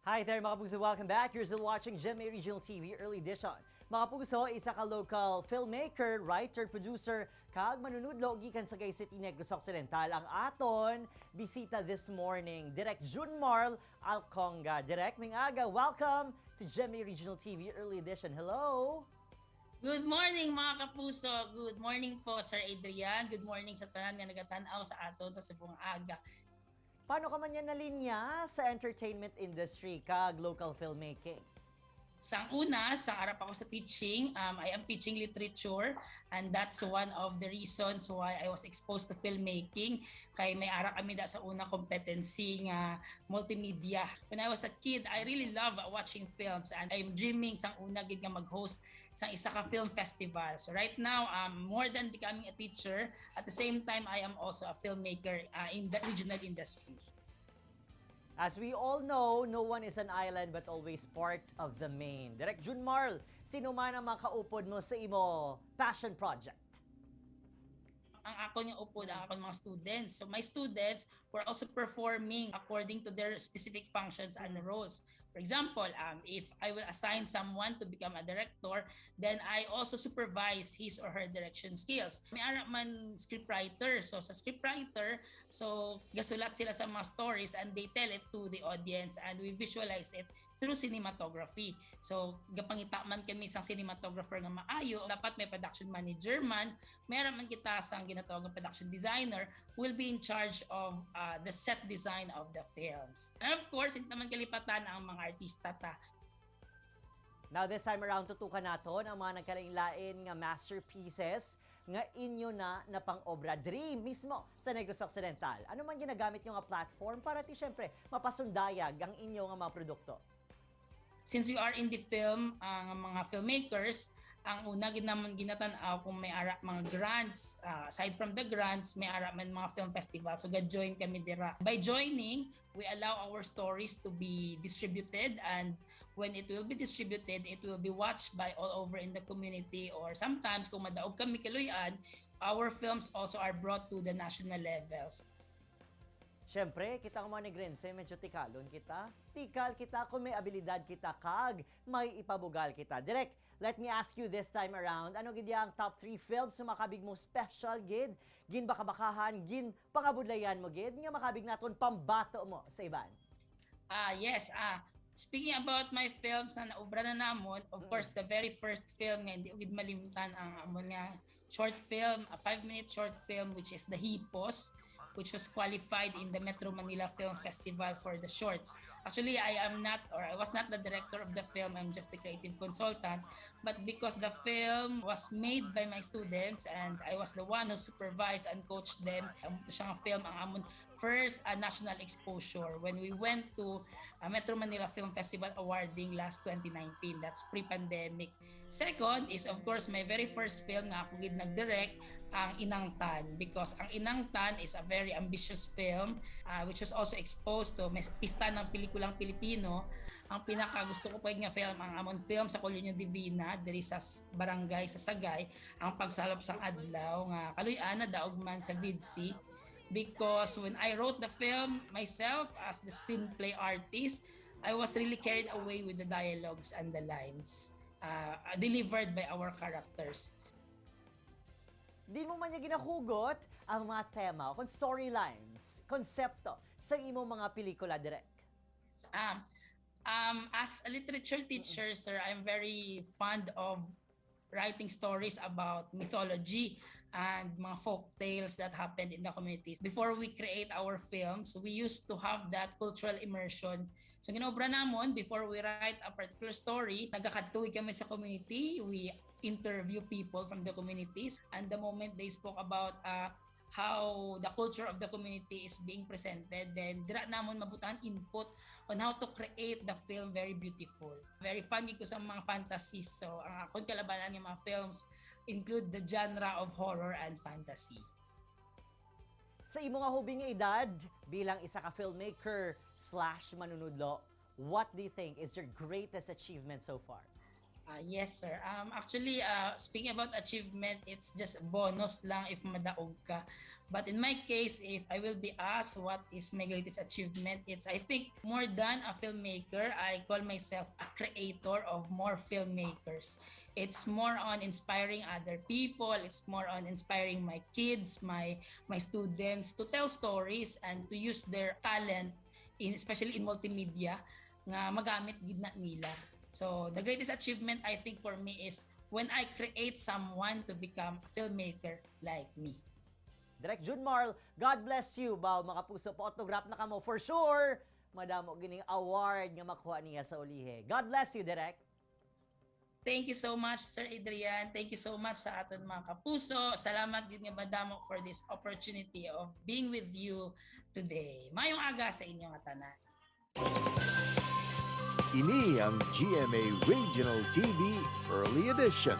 Hi there mga puso, welcome back. You're still watching GMA Regional TV Early Edition. Mga puso, isa ka local filmmaker, writer, producer, kag manunudlo gikan Sagay City, Negros Occidental. Ang aton bisita this morning, Direk Jun Marl Alconga. Direk, ming aga, welcome to GMA Regional TV Early Edition. Hello! Good morning mga kapuso. Good morning po Sir Adrian. Good morning sa tanan nga nagatanaw sa aton sa buong aga. Paano ka man yan nalinya sa entertainment industry kag local filmmaking? Sang una, sa arap ako sa teaching. I am teaching literature and that's one of the reasons why I was exposed to filmmaking. Kay may ara kami da sa una competency nga multimedia. When I was a kid, I really love watching films and I'm dreaming sang una gid nga mag-host sang isa ka film festival. So right now, more than becoming a teacher, at the same time, I am also a filmmaker in the regional industry. As we all know, no one is an island but always part of the main. Direk Jun Marl, sino man ang makaupod mo sa imo passion project? Ang ako niya upod ang akong mga students. So my students were also performing according to their specific functions and roles. For example, if I will assign someone to become a director, then I also supervise his or her direction skills. May ara man scriptwriter. So sa scriptwriter, so gasulat sila sa mga stories and they tell it to the audience and we visualize it through cinematography. So gapangita man kami sang cinematographer nga maayo, dapat may production manager man, meron man kita sang ginatawag ng production designer will be in charge of the set design of the films. And of course, hindi naman kalipatan ang mga artista ta. Now this time around, tutukan naton ang mga nagkalain-lain nga masterpieces nga inyo na pang-obra dream mismo sa Negros Occidental. Ano man ginagamit nyo nga platform para syempre mapasundayag ang inyo nga mga produkto? Since we are in the film, ang mga filmmakers, ang una naman ginatanaw kung may ara mga grants. Aside from the grants, may ara man mga film festival. So ga-join kami dira. By joining, we allow our stories to be distributed and when it will be distributed, it will be watched by all over in the community or sometimes kung madaog kami kaluyan, our films also are brought to the national levels. Siyempre, kita ang mga negrense, medyo tikalon kita. Tikal kita kung may abilidad kita kag may ipabugal kita. Direk, let me ask you this time around, ano gid ang top 3 films na makabig mo special gid? Gin bakabakahan, gin pangabudlayan mo gid, nga makabig naton pambato mo sa iban? Yes, speaking about my films na naubra na namon, of course, the very first film nga hindi ugid malimutan ang amon nga short film, a 5-minute short film which is The Hipos, which was qualified in the Metro Manila Film Festival for the shorts. Actually, I was not the director of the film, I'm just the creative consultant. But because the film was made by my students and I was the one who supervised and coached them, ito siyang film ang amon first national exposure when we went to Metro Manila Film Festival awarding last 2019. That's pre-pandemic. Second is of course my very first film nga ako gid nag-direct, ang Inang Tan, because ang Inang Tan is a very ambitious film which was also exposed to pista ng pelikulang Pilipino. Ang pinaka gusto ko pa nga film ang amon film sa Kolonya Divina diri sa barangay sa Sagay, ang pagsalop sang adlaw nga kaluy-ana daog man sa VIDC. Because when I wrote the film myself as the screenplay artist, I was really carried away with the dialogues and the lines delivered by our characters. Di mo man niya ginahugot ang mga tema o storylines, konsepto sa imong mga pelikula, Direk? As a literature teacher, sir, I'm very fond of writing stories about mythology and mga folk tales that happened in the communities. Before we create our films, we used to have that cultural immersion. So ginobra namon, before we write a particular story, nagakatuloy kami sa community, we interview people from the communities, and the moment they spoke about how the culture of the community is being presented, then dira namon mabutan input on how to create the film very beautiful. Very fun ko sa mga fantasies. So ang akong kalabanan ng mga films include the genre of horror and fantasy. Sa imong nga hubing nga edad, bilang isa ka filmmaker / manunudlo, what do you think is your greatest achievement so far? Yes, sir. Actually, speaking about achievement, it's just bonus lang if madaog ka. But in my case, if I will be asked what is my greatest achievement, it's I think more than a filmmaker, I call myself a creator of more filmmakers. It's more on inspiring other people. It's more on inspiring my kids, my students to tell stories and to use their talent in especially in multimedia nga magamit gid na nila. So the greatest achievement I think for me is when I create someone to become a filmmaker like me. Direk Jun Marl, God bless you. Baw, makapuso po autograph na kamo for sure. Madamo gining award nga makuha niya sa ulihe. God bless you, Direk. Thank you so much, Sir Adrian. Thank you so much sa aton mga kapuso. Salamat din nga madamo for this opportunity of being with you today. Mayong aga sa inyong tanan. Ini ang GMA Regional TV Early Edition.